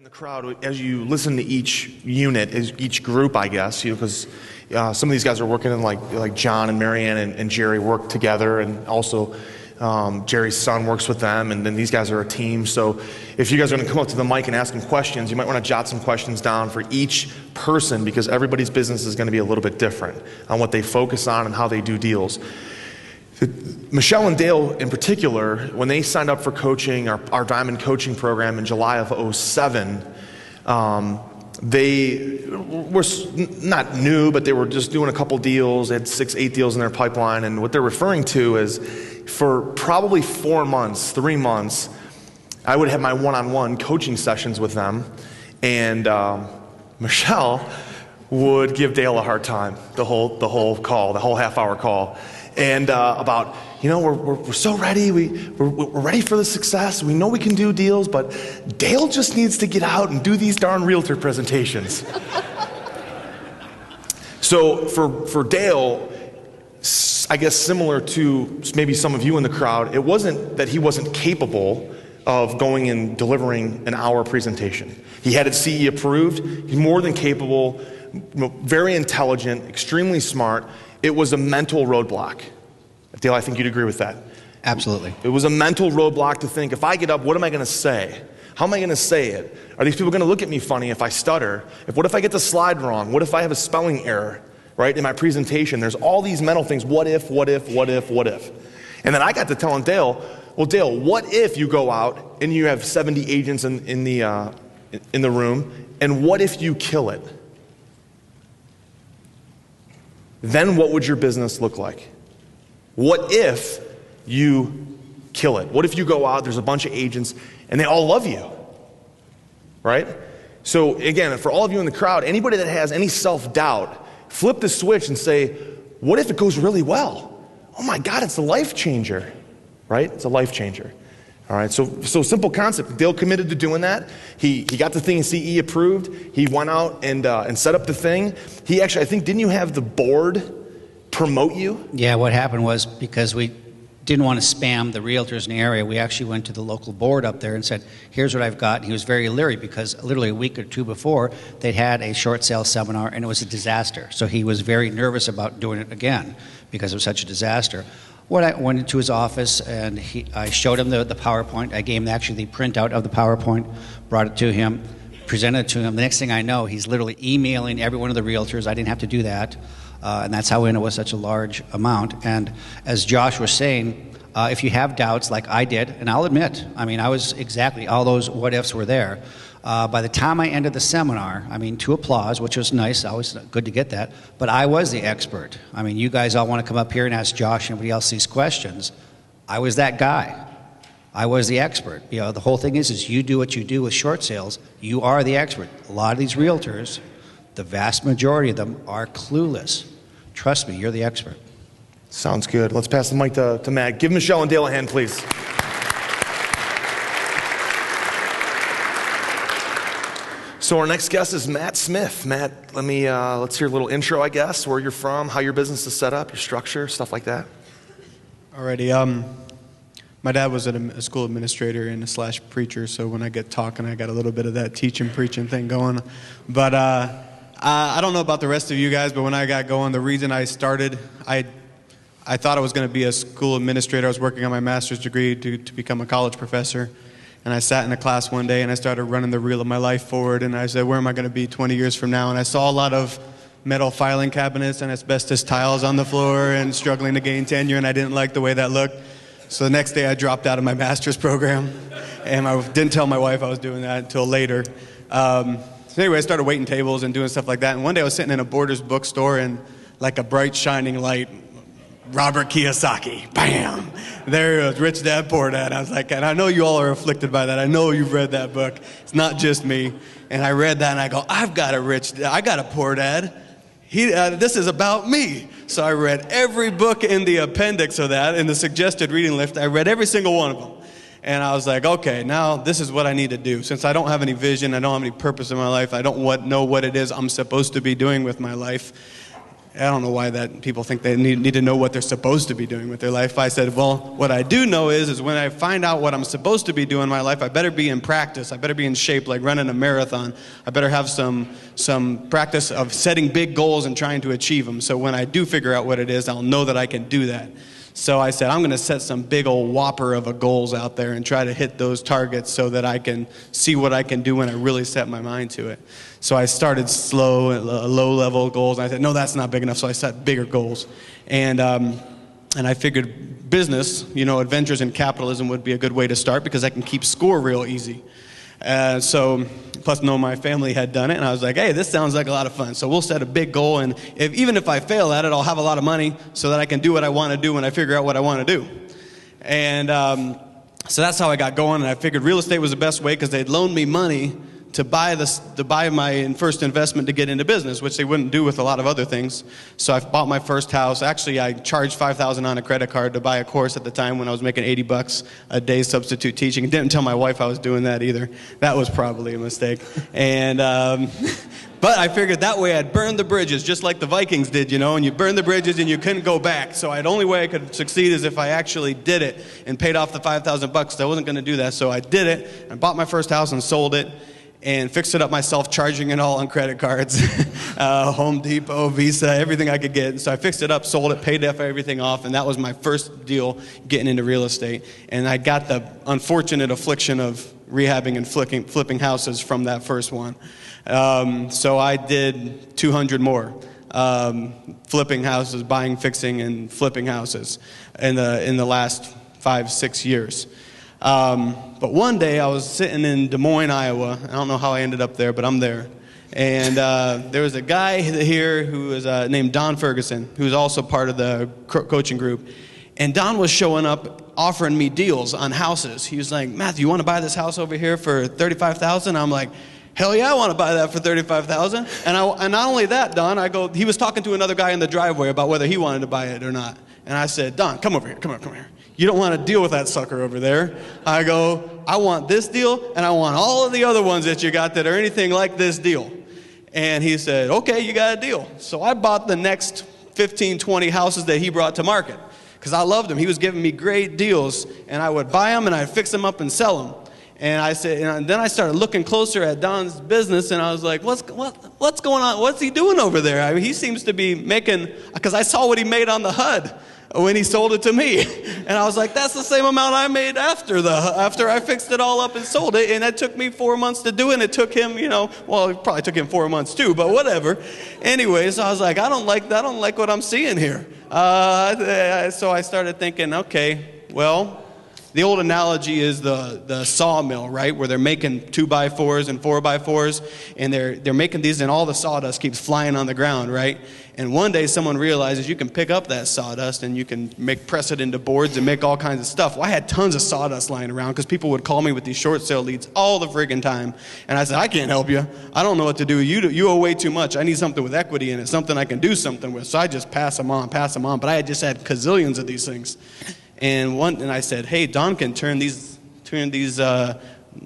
the crowd, as you listen to each unit, each group, I guess, because some of these guys are working in like John and Marianne and Jerry work together, and also Jerry's son works with them, and then these guys are a team. So if you guys are going to come up to the mic and ask them questions, you might want to jot some questions down for each person, because everybody's business is going to be a little bit different on what they focus on and how they do deals. Michelle and Dale in particular, when they signed up for coaching, our Diamond coaching program in July of '07, they were not new, but they were just doing a couple deals. They had 6-8 deals in their pipeline, and what they're referring to is for probably 4 months, 3 months, I would have my one-on-one coaching sessions with them, and Michelle would give Dale a hard time the whole call, the whole half-hour call. And about, we're so ready, we're ready for the success, we know we can do deals, but Dale just needs to get out and do these darn realtor presentations. So for Dale, I guess similar to maybe some of you in the crowd, it wasn't that he wasn't capable of going and delivering an hour presentation. He had it CE approved, he's more than capable, very intelligent, extremely smart. It was a mental roadblock. Dale, I think you'd agree with that. Absolutely. It was a mental roadblock to think, if I get up, what am I going to say? How am I going to say it? Are these people going to look at me funny if I stutter? What if I get the slide wrong? What if I have a spelling error, right, in my presentation? There's all these mental things. What if? And then I got to telling Dale, well, Dale, what if you go out and you have 70 agents in the room, and what if you kill it? Then what would your business look like? What if you kill it? What if you go out, there's a bunch of agents, and they all love you, right? So again, for all of you in the crowd, anybody that has any self-doubt, flip the switch and say, what if it goes really well? Oh my God, it's a life changer, right? It's a life changer. All right, so simple concept. Dale committed to doing that. He got the thing CE approved. He went out and set up the thing. He actually, I think, didn't you have the board promote you? Yeah, what happened was, because we didn't want to spam the realtors in the area, we actually went to the local board up there and said, here's what I've got. And he was very leery, because literally a week or two before, they'd had a short sale seminar and it was a disaster. So he was very nervous about doing it again because it was such a disaster. When I went into his office and I showed him the PowerPoint, I gave him actually the printout of the PowerPoint, brought it to him, presented it to him. The next thing I know, he's literally emailing every one of the realtors. I didn't have to do that. And that's how we ended up with such a large amount. And as Josh was saying, if you have doubts like I did, and I'll admit, I was exactly, all those what ifs were there. By the time I ended the seminar, to applause, which was nice, always good to get that, but I was the expert. You guys all want to come up here and ask Josh and everybody else these questions. I was that guy. I was the expert. The whole thing is you do what you do with short sales, you are the expert. A lot of these realtors, the vast majority of them are clueless. Trust me, you're the expert. Sounds good. Let's pass the mic to Matt. Give Michelle and Dale a hand, please. So our next guest is Matt Smith. Matt, let's hear a little intro, I guess, where you're from, how your business is set up, your structure, stuff like that. Alrighty. My dad was a school administrator and a / preacher, so when I get talking, I got a little bit of that teaching, preaching thing going. But I don't know about the rest of you guys, but when I got going, the reason I started, I thought I was going to be a school administrator. I was working on my master's degree to become a college professor. And I sat in a class one day and I started running the reel of my life forward, and I said, where am I going to be 20 years from now? And I saw a lot of metal filing cabinets and asbestos tiles on the floor and struggling to gain tenure, and I didn't like the way that looked. So the next day I dropped out of my master's program, and I didn't tell my wife I was doing that until later. So anyway, I started waiting tables and doing stuff like that, and one day I was sitting in a Borders bookstore, and like a bright shining light, Robert Kiyosaki, bam! There it was, Rich Dad, Poor Dad. I was like, and I know you all are afflicted by that. I know you've read that book. It's not just me. And I read that and I go, I got a Poor Dad. This is about me. So I read every book in the appendix of that, in the suggested reading list. I read every single one of them. And I was like, okay, now this is what I need to do. Since I don't have any vision, I don't have any purpose in my life, I don't know what it is I'm supposed to be doing with my life. I don't know why that people think they need to know what they're supposed to be doing with their life. I said, well, what I do know is when I find out what I'm supposed to be doing in my life, I better be in practice. I better be in shape, like running a marathon. I better have some practice of setting big goals and trying to achieve them. So when I do figure out what it is, I'll know that I can do that. So I said, I'm going to set some big old whopper of a goals out there and try to hit those targets so that I can see what I can do when I really set my mind to it. So I started slow, low-level goals. And I said, no, that's not big enough. So I set bigger goals. And I figured business, adventures in capitalism would be a good way to start because I can keep score real easy. So plus my family had done it, and I was like, hey, this sounds like a lot of fun. So we'll set a big goal, and even if I fail at it, I'll have a lot of money so that I can do what I want to do when I figure out what I want to do. And so that's how I got going, and I figured real estate was the best way because they'd loan me money to buy my first investment to get into business, which they wouldn't do with a lot of other things. So I bought my first house. Actually, I charged $5,000 on a credit card to buy a course at the time when I was making $80 a day substitute teaching. And didn't tell my wife I was doing that either. That was probably a mistake. And but I figured that way I'd burn the bridges, just like the Vikings did, and you burn the bridges and you couldn't go back. So the only way I could succeed is if I actually did it and paid off the $5,000. I wasn't going to do that, so I did it. I bought my first house and sold it. And fixed it up myself, charging it all on credit cards, Home Depot, Visa, everything I could get. So I fixed it up, sold it, paid everything off, and that was my first deal getting into real estate. And I got the unfortunate affliction of rehabbing and flipping houses from that first one. So I did 200 more flipping houses, buying, fixing, and flipping houses in the last 5-6 years. But one day I was sitting in Des Moines, Iowa. I don't know how I ended up there, but I'm there. And there was a guy here who was named Don Ferguson, who was also part of the coaching group. And Don was showing up offering me deals on houses. He was like, Matthew, you want to buy this house over here for $35,000? I'm like, hell yeah, I want to buy that for $35,000. And not only that, Don, he was talking to another guy in the driveway about whether he wanted to buy it or not. And I said, Don, come over here, come here. You don't want to deal with that sucker over there. I go, I want this deal, and I want all of the other ones that you got that are anything like this deal. And he said, okay, you got a deal. So I bought the next 15, 20 houses that he brought to market because I loved him. He was giving me great deals, and I would buy them, and I'd fix them up and sell them. And I said, and then I started looking closer at Don's business, and I was like, what's going on? What's he doing over there? I mean, he seems to be making, because I saw what he made on the HUD when he sold it to me. And I was like, that's the same amount I made after I fixed it all up and sold it. And it took me 4 months to do it. And it took him, well, it probably took him 4 months too, but whatever. Anyways, I was like, I don't like what I'm seeing here. So I started thinking, okay, well, the old analogy is the sawmill, right, where they're making 2x4s and 4x4s, and they're making these, and all the sawdust keeps flying on the ground, right? And one day someone realizes you can pick up that sawdust and you can press it into boards and make all kinds of stuff. Well, I had tons of sawdust lying around because people would call me with these short sale leads all the friggin' time. And I said, I can't help you. I don't know what to do. You owe way too much. I need something with equity in it, something I can do something with. So I just pass them on. But I had just had gazillions of these things. And I said, hey, Don can turn these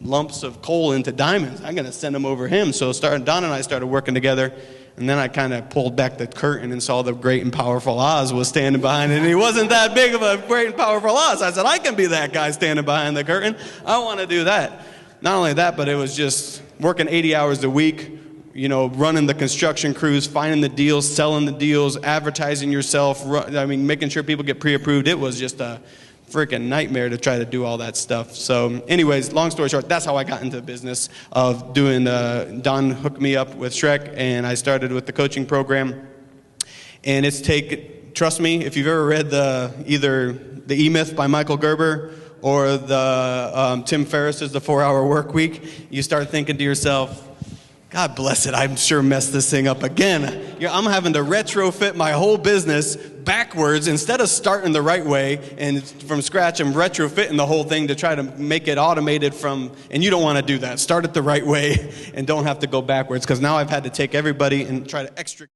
lumps of coal into diamonds. I'm going to send them over him. So Don and I started working together. And then I kind of pulled back the curtain and saw the great and powerful Oz was standing behind it. And he wasn't that big of a great and powerful Oz. I said, I can be that guy standing behind the curtain. I want to do that. Not only that, but it was just working 80 hours a week, running the construction crews, finding the deals, selling the deals, advertising yourself, making sure people get pre-approved. It was just a freaking nightmare to try to do all that stuff. So anyways, long story short, that's how I got into the business of doing, Don hooked me up with Shrek, and I started with the coaching program. And trust me, if you've ever read either The E-Myth by Michael Gerber or the Tim Ferriss's The 4-Hour Work Week, you start thinking to yourself, God bless it, I'm sure messed this thing up again. I'm having to retrofit my whole business backwards instead of starting the right way and from scratch. I'm retrofitting the whole thing to try to make it automated and you don't want to do that. Start it the right way and don't have to go backwards, because now I've had to take everybody and try to extricate